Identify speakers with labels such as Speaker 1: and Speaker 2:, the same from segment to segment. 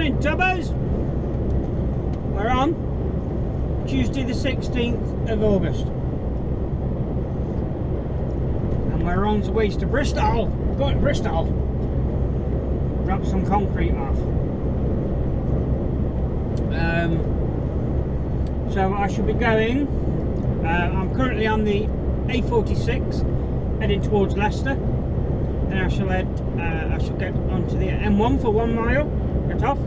Speaker 1: Morning, Tubbers! We're on Tuesday the 16th of August. And we're on the way to Bristol. Going to Bristol. Drop some concrete off. So I should be going. I'm currently on the A46 heading towards Leicester. Then I shall head. I shall get onto the M1 for 1 mile. Get off.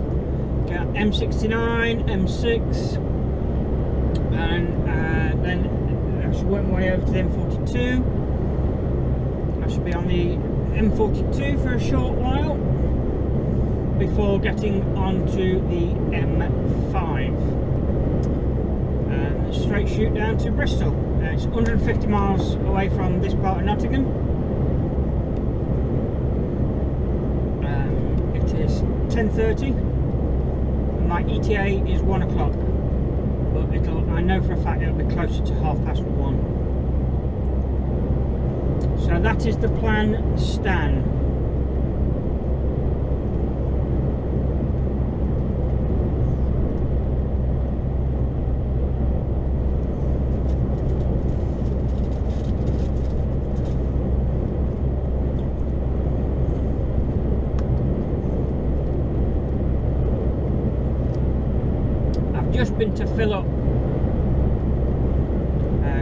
Speaker 1: Get M69, M6, and then I should work my way over to the M42. I should be on the M42 for a short while before getting onto the M5 and straight shoot down to Bristol. It's 150 miles away from this part of Nottingham. It is 10:30. My ETA is 1 o'clock, but I know for a fact it'll be closer to 1:30. So that is the plan, Stan. Just been to fill up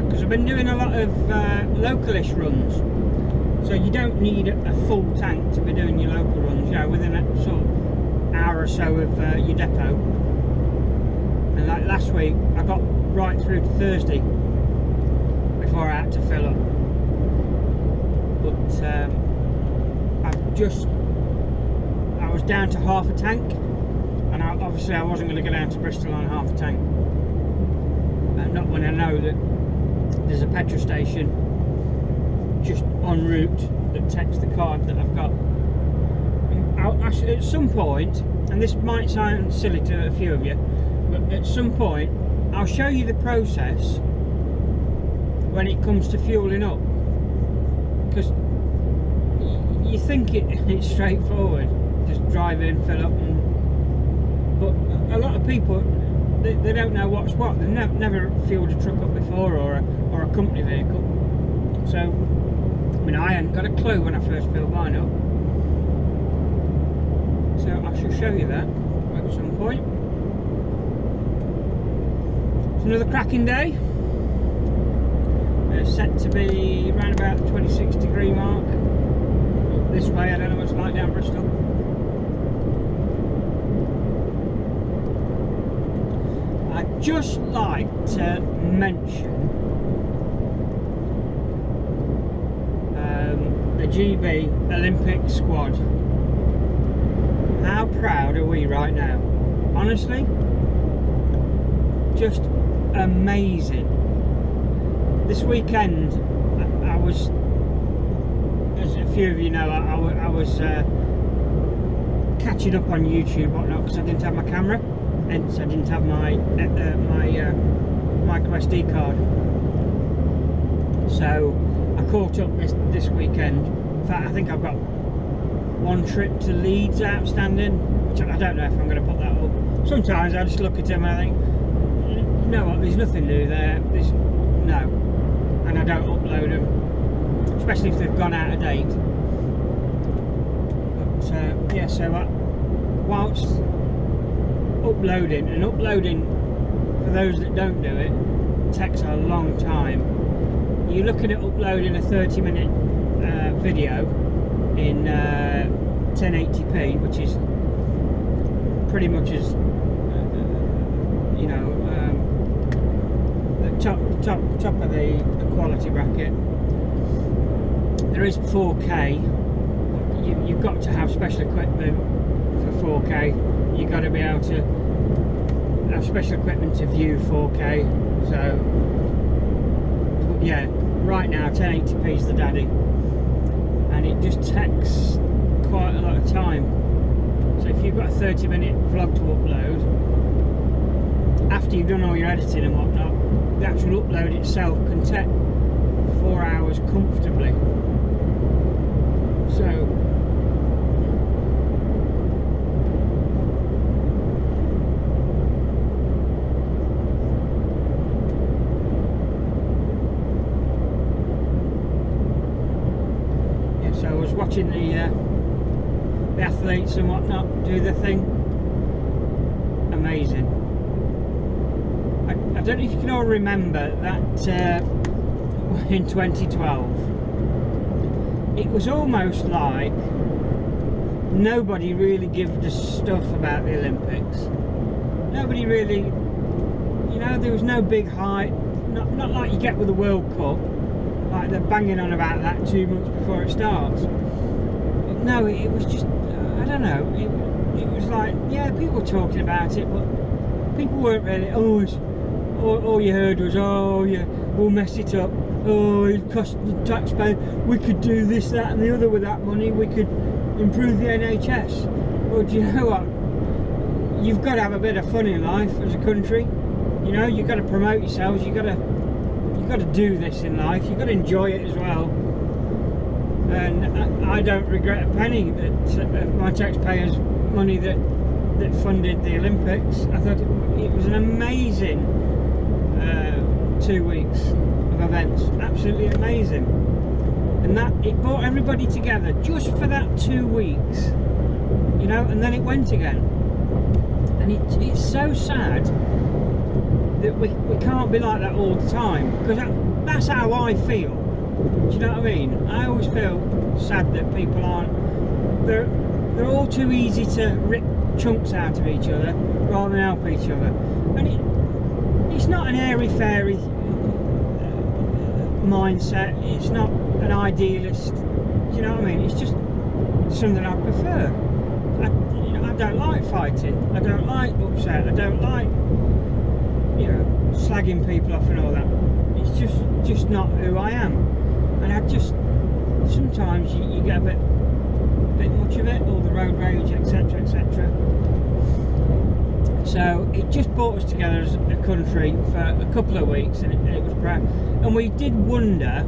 Speaker 1: because I've been doing a lot of localish runs, so you don't need a full tank to be doing your local runs, you know, within a sort of hour or so of your depot. And like last week I got right through to Thursday before I had to fill up, but I was down to half a tank. And obviously I wasn't going to go down to Bristol on half a tank, not when I know that there's a petrol station just en route that takes the card that I've got. At some point, and this might sound silly to a few of you, but at some point I'll show you the process when it comes to fueling up, because you think it's straightforward, just drive in, fill up, but a lot of people, they don't know what's what. They've never fueled a truck up before, or a company vehicle. So, I mean, I hadn't got a clue when I first filled mine up. So I shall show you that at some point. It's another cracking day. It's set to be around about the 26-degree mark. Up this way, I don't know what it's like down Bristol. I'd just like to mention the GB Olympic squad. How proud are we right now? Honestly, just amazing. This weekend, I was, as a few of you know, I was catching up on YouTube, whatnot, because I didn't have my camera. Hence I didn't have my micro SD card, so I caught up this weekend. In fact, I think I've got one trip to Leeds outstanding, which I don't know if I'm going to put that up. Sometimes I just look at them and I think, you know what, there's nothing new there, no, and I don't upload them, especially if they've gone out of date. But yeah, so whilst uploading, for those that don't do it, takes a long time. You're looking at uploading a 30-minute video in 1080p, which is pretty much as you know, the top of the quality bracket. There is 4K. You've got to have special equipment for 4K. You've got to be able to have special equipment to view 4K. So yeah, right now 1080p is the daddy, and it just takes quite a lot of time. So if you've got a 30-minute vlog to upload, after you've done all your editing and whatnot, the actual upload itself can take 4 hours comfortably. So watching the athletes and whatnot do their thing. Amazing. I don't know if you can all remember that in 2012 it was almost like nobody really gave a stuff about the Olympics. Nobody really, you know, there was no big hype, not like you get with the World Cup, like they're banging on about that 2 months before it starts. But no, it was just, I don't know, it was like, yeah, people were talking about it, but people weren't really, all you heard was, oh yeah, we'll mess it up, oh it cost the taxpayer, we could do this, that and the other with that money, we could improve the NHS. Well, do you know what, you've got to have a bit of fun in life as a country, you know, you've got to promote yourselves, you've got to do this in life, you've got to enjoy it as well. And I don't regret a penny that my taxpayers' money that funded the Olympics. I thought it was an amazing 2 weeks of events, absolutely amazing, and that it brought everybody together just for that 2 weeks, you know, and then it went again. And it's so sad that we can't be like that all the time, because that's how I feel. Do you know what I mean? I always feel sad that people aren't, they're all too easy to rip chunks out of each other rather than help each other. And it's not an airy-fairy mindset, it's not an idealist, do you know what I mean? It's just something I prefer. I don't like fighting, I don't like upset, I don't like, you know, slagging people off and all that. It's just not who I am. And I just, sometimes you get a bit much of it, all the road rage, etc, etc. So it just brought us together as a country for a couple of weeks, and it was proud. And we did wonder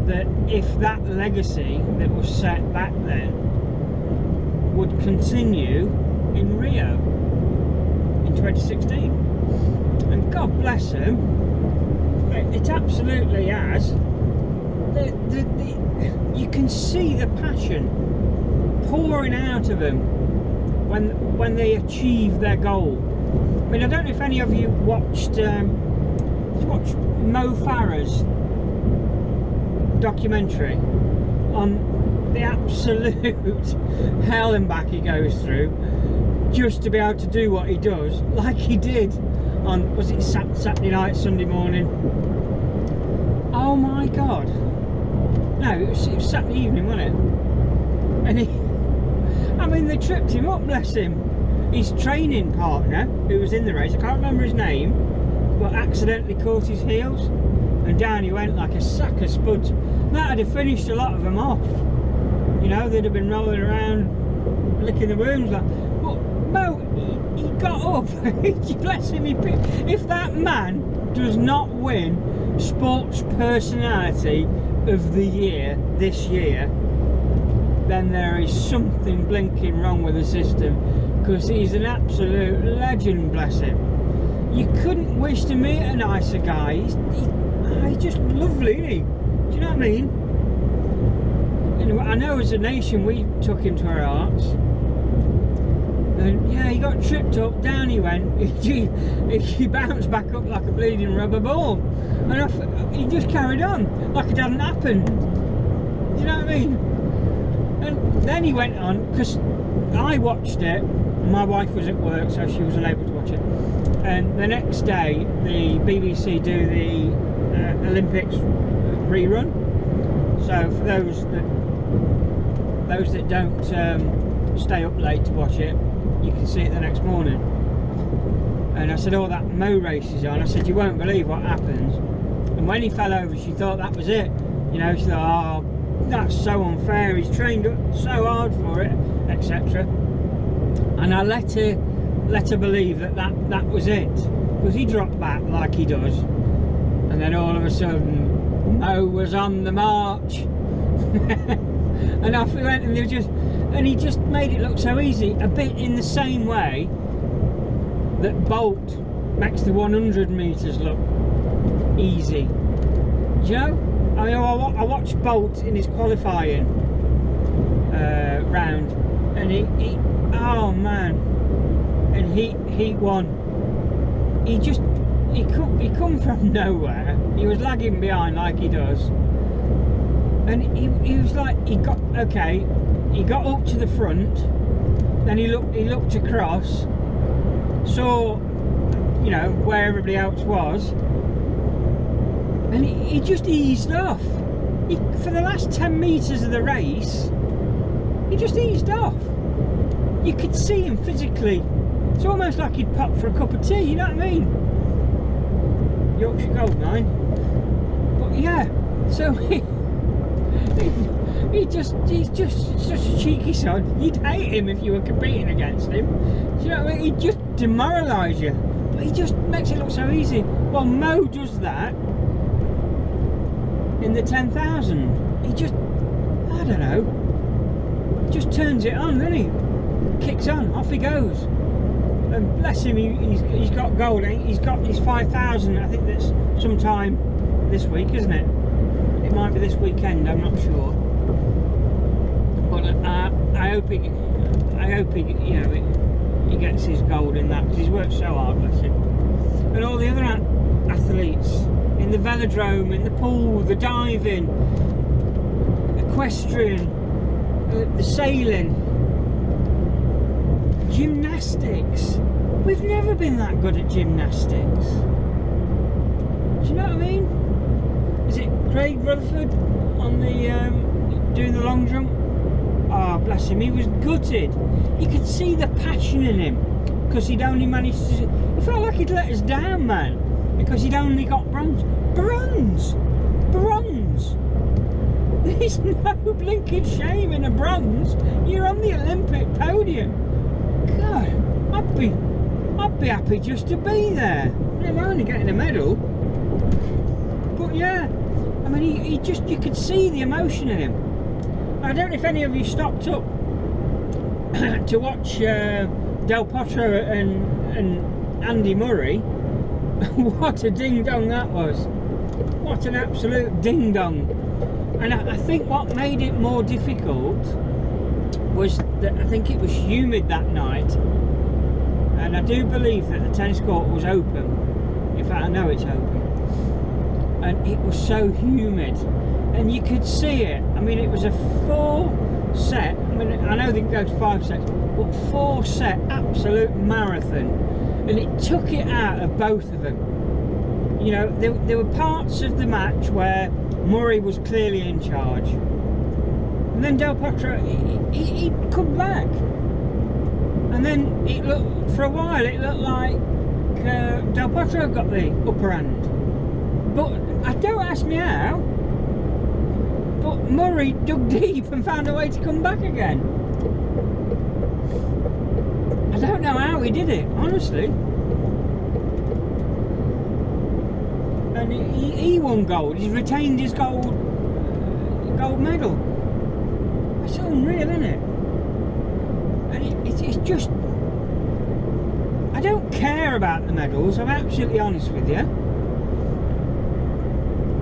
Speaker 1: that if that legacy that was set back then would continue in Rio in 2016. And God bless them, it absolutely has. You can see the passion pouring out of them when they achieve their goal. I mean, I don't know if any of you watched Mo Farah's documentary on the absolute hell and back he goes through just to be able to do what he does, like he did on, was it Saturday night, Sunday morning? Oh my God. No, it was Saturday evening, wasn't it? And I mean, they tripped him up, bless him. His training partner, who was in the race, I can't remember his name, but accidentally caught his heels, and down he went like a sack of spuds. That would have finished a lot of them off. You know, they'd have been rolling around, licking the wounds. Like, but Mo, he got up. Bless him. If that man does not win Sports Personality of the Year this year, then there is something blinking wrong with the system, because he's an absolute legend, bless him. You couldn't wish to meet a nicer guy. He's just lovely, isn't he? Do you know what I mean? And I know as a nation we took him to our hearts. And yeah, he got tripped up, down he went. He bounced back up like a bleeding rubber ball. And he just carried on like it hadn't happened. Do you know what I mean? And then he went on, because I watched it, my wife was at work so she wasn't able to watch it, and the next day the BBC do the Olympics rerun. So for those that don't stay up late to watch it, you can see it the next morning. And I said, oh, that Mo race is on. I said, you won't believe what happens. And when he fell over, she thought that was it. You know, she thought, oh, that's so unfair, he's trained so hard for it, etc. And I let her believe that was it, because he dropped back like he does, and then all of a sudden Mo was on the march. And off he went, and he just made it look so easy, a bit in the same way that Bolt makes the 100 metres look easy. Do you know? I mean, I watched Bolt in his qualifying, round, and he oh man, and he won. He come from nowhere. He was lagging behind like he does, and he was like, he got up to the front, then he looked across, saw, you know, where everybody else was, and he just eased off. For the last 10 metres of the race, he just eased off. You could see him physically. It's almost like he'd popped for a cup of tea, you know what I mean? Yorkshire Gold Mine. But yeah, so he's just such a cheeky son. You'd hate him if you were competing against him. Do you know what I mean? He'd just demoralise you. But he just makes it look so easy. Well, Mo does that in the 10,000. He just, I don't know, just turns it on, doesn't he? Kicks on, off he goes. And bless him, he's got gold. He's got his 5,000. I think that's sometime this week, isn't it? It might be this weekend. I'm not sure. But I hope he, you know, he gets his gold in that, because he's worked so hard, bless him. And all the other athletes in the velodrome, in the pool, the diving, equestrian, the sailing, gymnastics. We've never been that good at gymnastics. Do you know what I mean? Is it Craig Rutherford on the doing the long jump? Oh, bless him, he was gutted. You could see the passion in him, because he'd only managed to... He felt like he'd let us down, man, because he'd only got bronze. Bronze! Bronze! There's no blinking shame in a bronze. You're on the Olympic podium. God, I'd be happy just to be there. I'm only getting a medal. But yeah, I mean, he just, you could see the emotion in him. I don't know if any of you stopped up to watch Del Potro and Andy Murray. What a ding dong that was. What an absolute ding dong. And I think what made it more difficult was that I think it was humid that night, and I do believe that the tennis court was open. In fact, I know it's open, and it was so humid, and you could see it. I mean, it was a 4-set. I mean, I know they can go to 5 sets, but 4-set absolute marathon, and it took it out of both of them. You know, there were parts of the match where Murray was clearly in charge, and then Del Potro, he'd come back, and then it looked, for a while it looked like Del Potro got the upper hand, but don't ask me how, but Murray dug deep and found a way to come back again. I don't know how he did it, honestly. And he won gold. He's retained his gold medal. That's unreal, isn't it? And it's just, I don't care about the medals. I'm absolutely honest with you.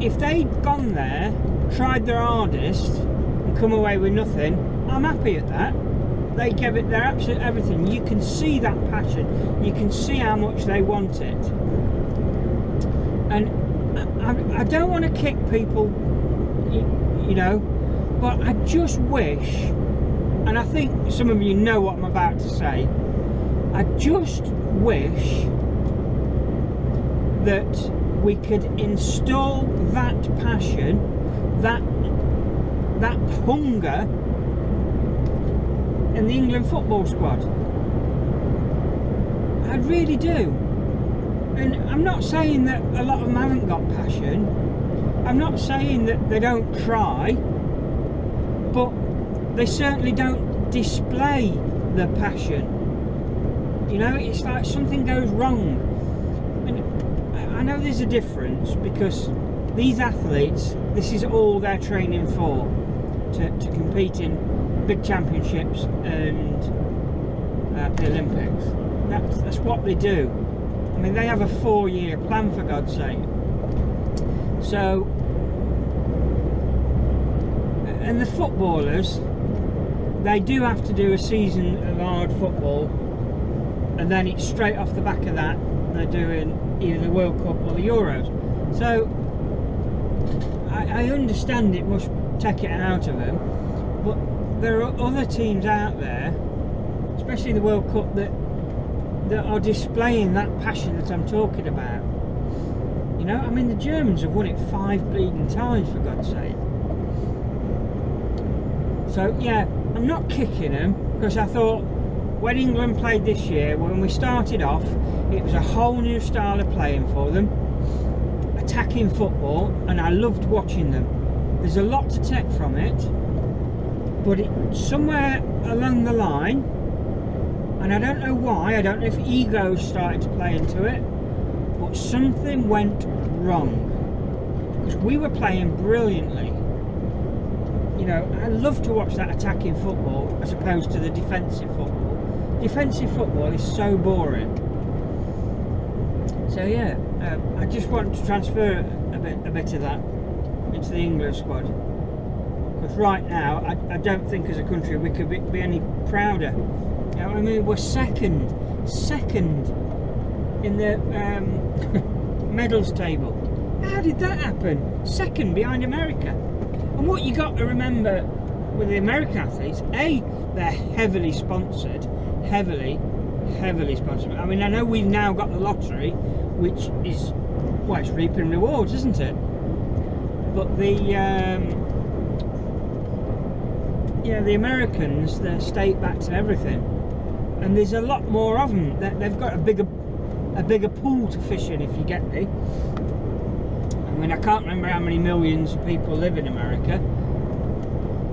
Speaker 1: If they'd gone there, tried their hardest, and come away with nothing, I'm happy at that. They gave it their absolute everything. You can see that passion. You can see how much they want it. And I don't want to kick people, you know, but I just wish, and I think some of you know what I'm about to say, I just wish that we could install that passion, that hunger in the England football squad. I really do. And I'm not saying that a lot of them haven't got passion. I'm not saying that they don't try, but they certainly don't display the passion. You know, it's like something goes wrong. And I know there's a difference, because these athletes, this is all they're training for, to compete in big championships and the Olympics. That's what they do. I mean, they have a 4-year plan, for God's sake. So, and the footballers, they do have to do a season of hard football, and then it's straight off the back of that they're doing either the World Cup or the Euros. So I understand it must take it out of them, but there are other teams out there, especially in the World Cup, that are displaying that passion that I'm talking about. You know, I mean, the Germans have won it 5 bleeding times, for God's sake. So yeah, I'm not kicking them, because I thought when England played this year, when we started off, it was a whole new style of playing for them, attacking football, and I loved watching them. There's a lot to take from it, but somewhere along the line, and I don't know why, I don't know if ego started to play into it, but something went wrong, because we were playing brilliantly. You know, I love to watch that attacking football as opposed to the defensive football. Defensive football is so boring. So yeah, I just want to transfer a bit of that into the England squad, because right now I don't think as a country we could be any prouder. You know, I mean, we're second in the medals table. How did that happen? Second behind America. And what you got to remember with the American athletes, A, they're heavily sponsored, heavily sponsored. I mean, I know we've now got the lottery, which is, well, it's reaping rewards, isn't it? But the the Americans, they're state-backed and everything, and there's a lot more of them. They've got a bigger pool to fish in, if you get me. I mean, I can't remember how many millions of people live in America,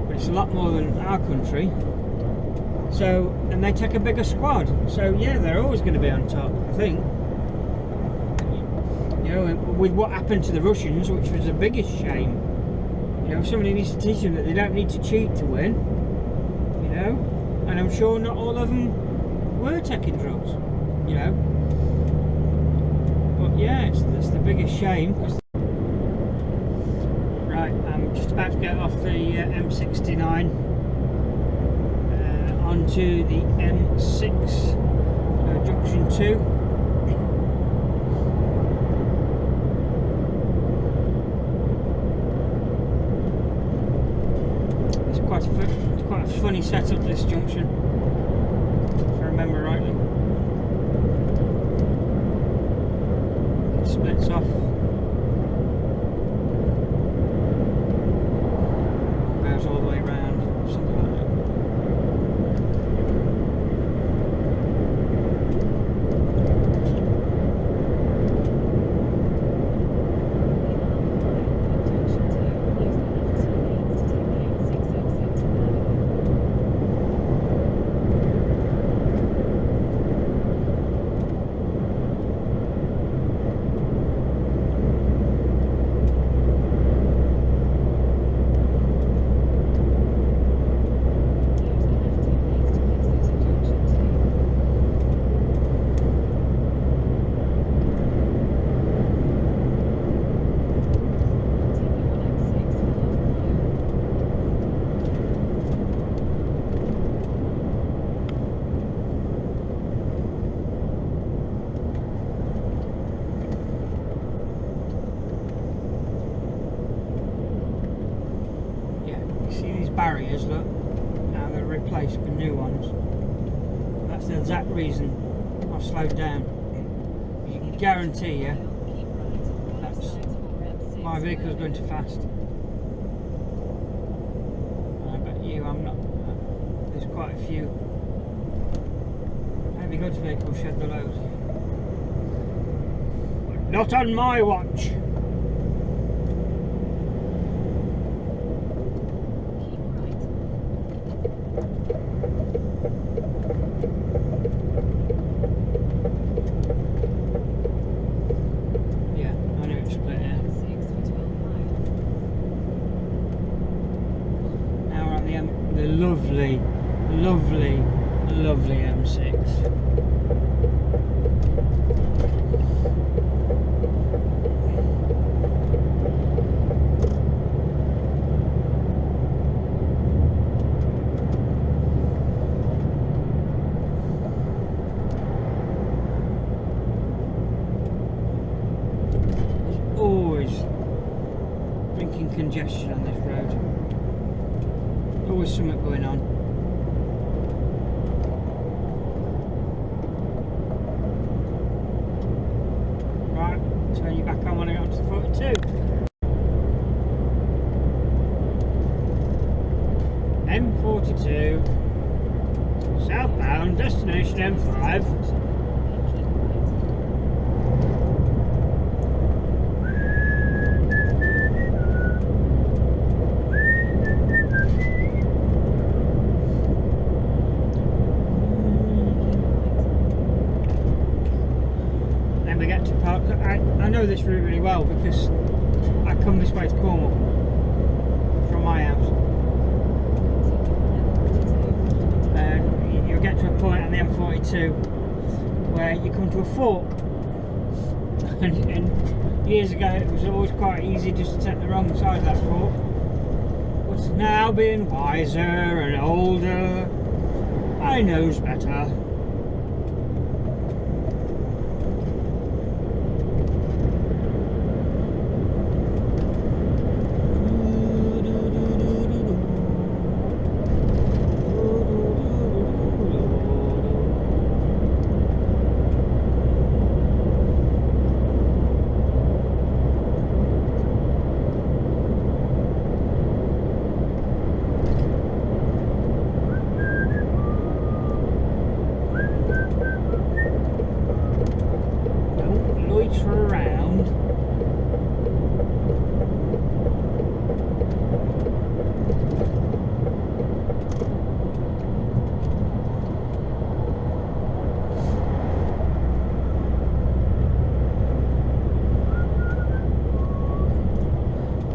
Speaker 1: but it's a lot more than our country. So, and they take a bigger squad. So yeah, they're always going to be on top, I think. You know, with what happened to the Russians, which was the biggest shame. You know, somebody needs to teach them that they don't need to cheat to win. You know, and I'm sure not all of them were taking drugs. You know, but yeah, it's the biggest shame. Right, I'm just about to get off the M69 onto the M6 junction 2. It's quite a funny setup, this junction, if I remember rightly. It splits off. Goes all the way around, something like that. Barriers, look, now they're replaced with new ones. That's the exact reason I've slowed down. You can guarantee you that's my vehicle's going too fast. I bet you I'm not. There's quite a few heavy goods vehicles shed the load. Not on my watch. Lovely M6. congestion on this road. Always something going on. Right, turn you back on when I go to the 42. M42, southbound, destination M5. Then we get to Park. I know this route really well because I come this way to Cornwall from my house. You get to a point on the M42 where you come to a fork, and years ago it was always quite easy just to take the wrong side of that fork. But now, being wiser and older, I knows better. Around.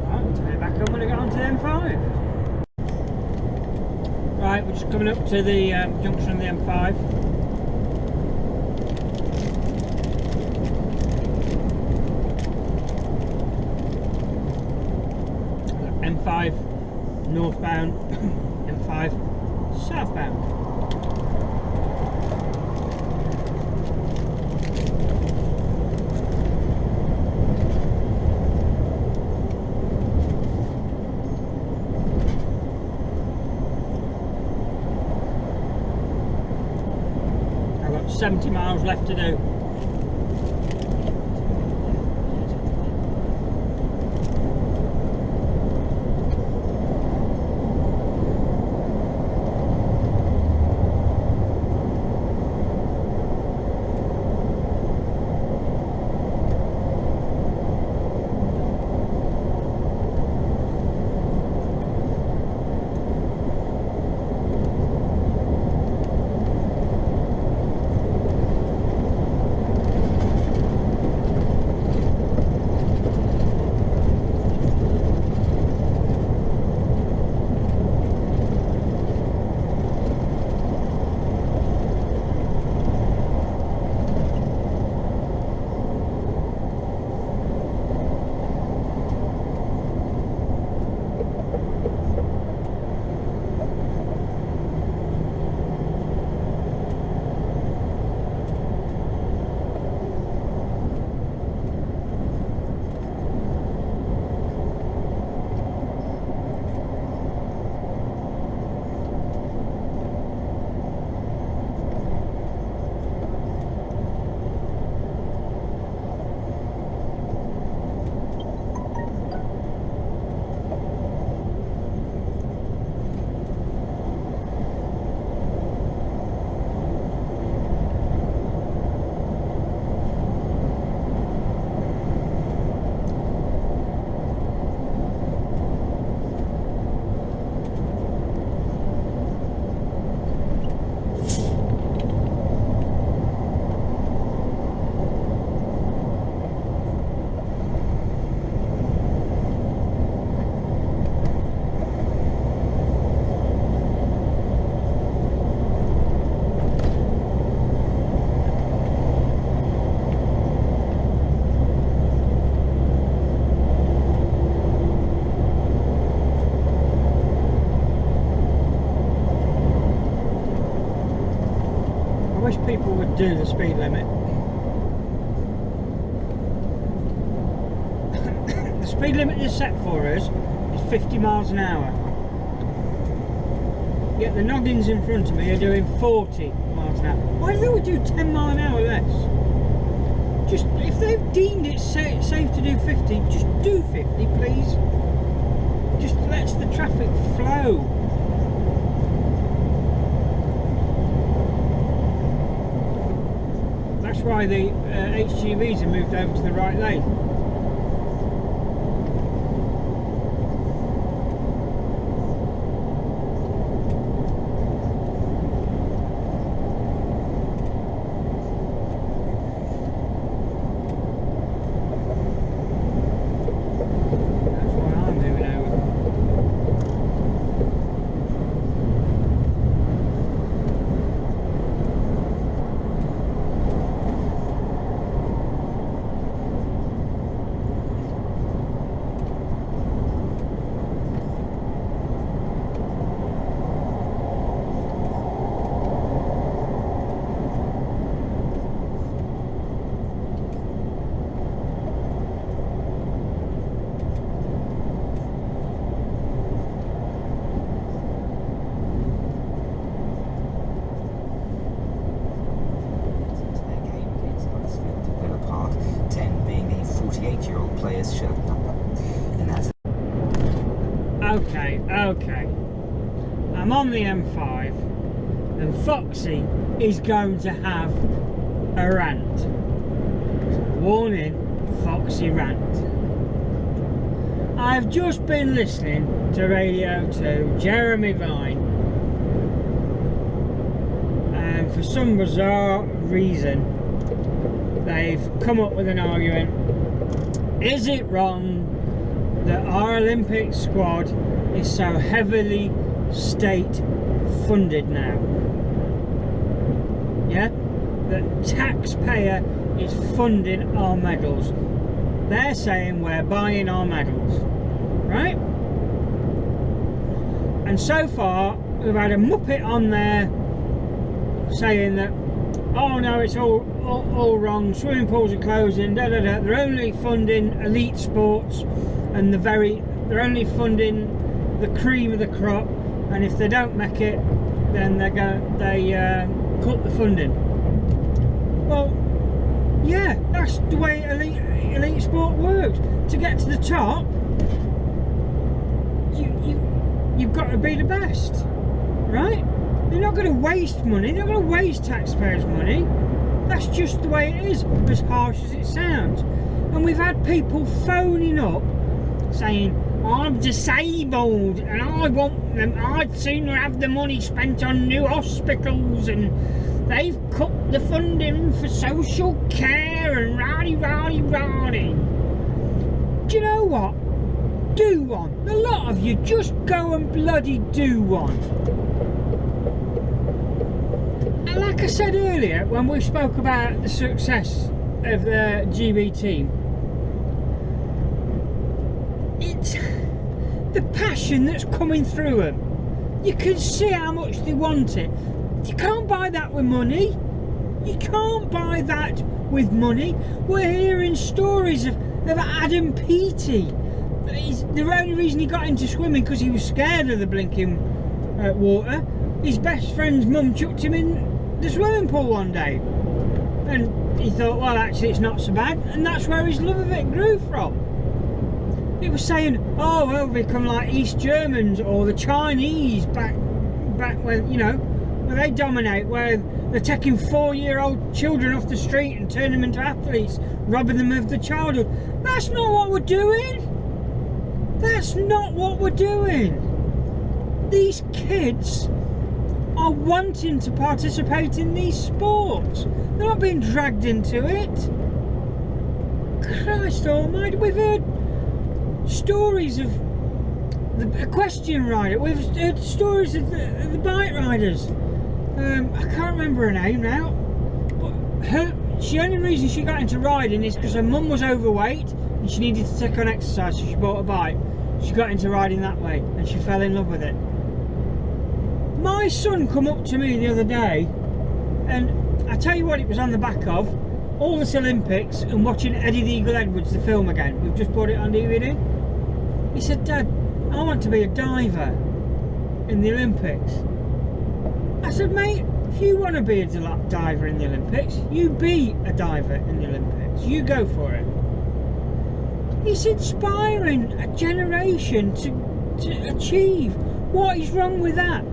Speaker 1: Right, turn it back on when I get onto the M5. Right, we're just coming up to the junction of the M5. M5 northbound, M5 southbound. I've got 70 miles left to do. wish people would do the speed limit. The speed limit is set for us is 50 miles an hour. Yet the noggins in front of me are doing 40 miles an hour. Why don't we do 10 mile an hour less? Just, if they've deemed it safe to do 50, just do 50, please. Just lets the traffic flow. That's why the HGVs have moved over to the right lane. Okay, I'm on the M5 and Foxy is going to have a rant. Warning, Foxy Rant. I've just been listening to Radio 2, Jeremy Vine, and for some bizarre reason they've come up with an argument. Is it wrong that our Olympic squad is so heavily state funded now? Yeah? The taxpayer is funding our medals. They're saying we're buying our medals, right? And so far we've had a muppet on there saying that, oh no, it's all wrong, swimming pools are closing, da da da, they're only funding elite sports, and they're only funding the cream of the crop, and if they don't make it, then they cut the funding. Well, yeah, that's the way elite sport works. To get to the top, you've got to be the best, right? They're not going to waste money. They're not going to waste taxpayers' money. That's just the way it is, as harsh as it sounds. And we've had people phoning up saying, I'm disabled and I want them, I'd sooner have the money spent on new hospitals, and they've cut the funding for social care and rah-de. Do you know what? Do one. A lot of you just go and bloody do one. And like I said earlier, when we spoke about the success of the GB team, it's the passion that's coming through them. You can see how much they want it. You can't buy that with money. You can't buy that with money. We're hearing stories of Adam Peaty. The only reason he got into swimming because he was scared of the blinking water. His best friend's mum chucked him in the swimming pool one day, and he thought, well, actually it's not so bad, and that's where his love of it grew from. It was saying, oh well, we become like East Germans or the Chinese back when, you know, where they dominate, where they're taking 4-year-old children off the street and turning them into athletes, robbing them of the childhood. That's not what we're doing. That's not what we're doing. These kids are wanting to participate in these sports. They're not being dragged into it. Christ almighty, we've heard stories of the equestrian rider, we've heard stories of the bike riders. I can't remember her name now, but the only reason she got into riding is because her mum was overweight and she needed to take on exercise, so she bought a bike. She got into riding that way and she fell in love with it. My son come up to me the other day, and I tell you what it was on the back of. all this Olympics and watching Eddie the Eagle Edwards, the film again. We've just bought it on DVD. He said, Dad, I want to be a diver in the Olympics. I said, mate, if you want to be a diver in the Olympics, you be a diver in the Olympics. You go for it. He's inspiring a generation to achieve. What is wrong with that?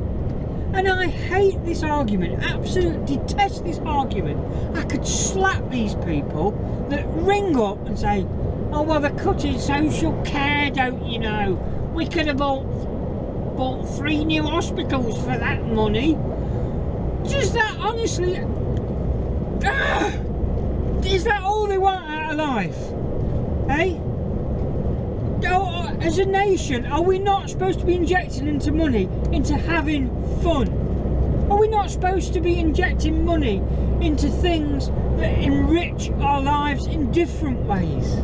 Speaker 1: And I hate this argument, absolutely detest this argument. I could slap these people that ring up and say, oh, well, they're cutting social care, don't you know? We could have bought 3 new hospitals for that money. Does that honestly... is that all they want out of life? Eh? Oh, as a nation, are we not supposed to be injecting into money into having fun? Are we not supposed to be injecting money into things that enrich our lives in different ways?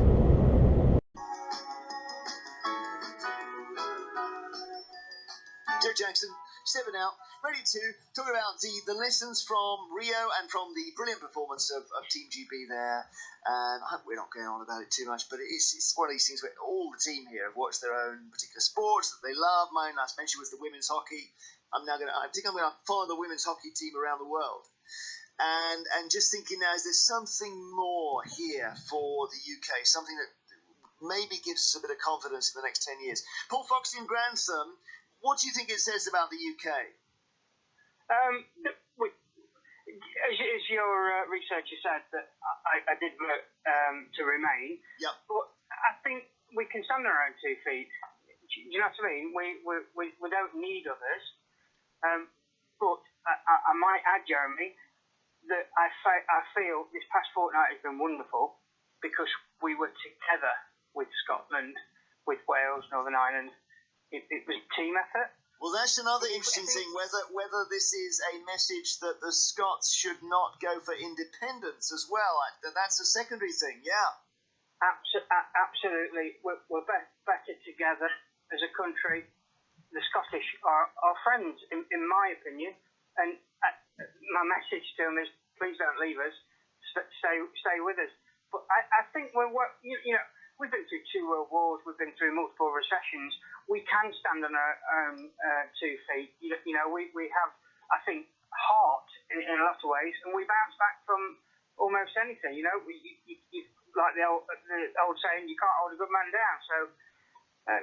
Speaker 2: Joe Jackson, stepping out, ready to talk about the lessons from Rio and from the brilliant performance of Team GB there. I hope we're not going on about it too much, but it's one of these things where all the team here have watched their own particular sports that they love. My last mention was the women's hockey. I think I'm going to follow the women's hockey team around the world. And just thinking now, is there something more here for the UK, something that maybe gives us a bit of confidence in the next 10 years? Paul Foxy and Grandson, what do you think it says about the UK?
Speaker 3: As your researcher said, that I did vote to remain.
Speaker 2: Yep.
Speaker 3: But I think we can stand on our own 2 feet. Do you know what I mean? We don't need others. But I might add, Jeremy, that I feel this past fortnight has been wonderful because we were together with Scotland, with Wales, Northern Ireland. It was a team effort.
Speaker 2: Well, that's another interesting thing, whether this is a message that the Scots should not go for independence as well. That's a secondary thing, yeah.
Speaker 3: Absolutely. We're better together as a country. The Scottish are friends, in my opinion. And my message to them is, please don't leave us. Stay with us. But I think we've been through 2 world wars. We've been through multiple recessions. We can stand on our own 2 feet. We have, I think, heart in a lot of ways, and we bounce back from almost anything. You like the old saying, you can't hold a good man down. So,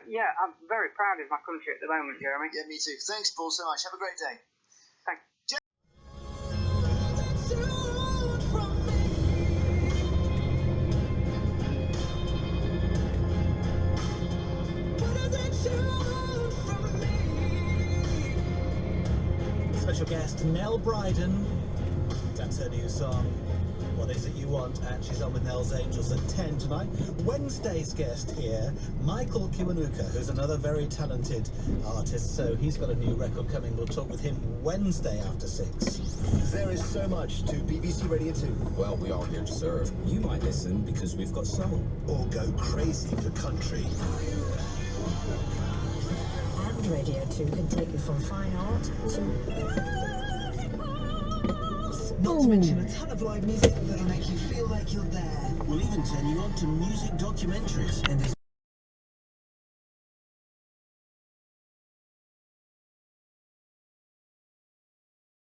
Speaker 3: yeah, I'm very proud of my country at the moment, Jeremy.
Speaker 2: Yeah, me too. Thanks, Paul, so much. Have a great day.
Speaker 3: Thanks.
Speaker 4: Special guest Nell Bryden. That's her new song, What Is It You Want? And she's on with Nell's Angels at 10 tonight. Wednesday's guest here, Michael Kiwanuka, who's another very talented artist. So he's got a new record coming. We'll talk with him Wednesday after 6.
Speaker 5: There is so much to BBC Radio 2.
Speaker 6: Well, we are here to serve. You might listen because we've got soul.
Speaker 5: Or go crazy for country.
Speaker 7: And Radio 2 can take you from fine art to...
Speaker 5: Not to mention a ton of live music that'll make you feel like you're there.
Speaker 4: We'll even turn you on to music documentaries.
Speaker 5: And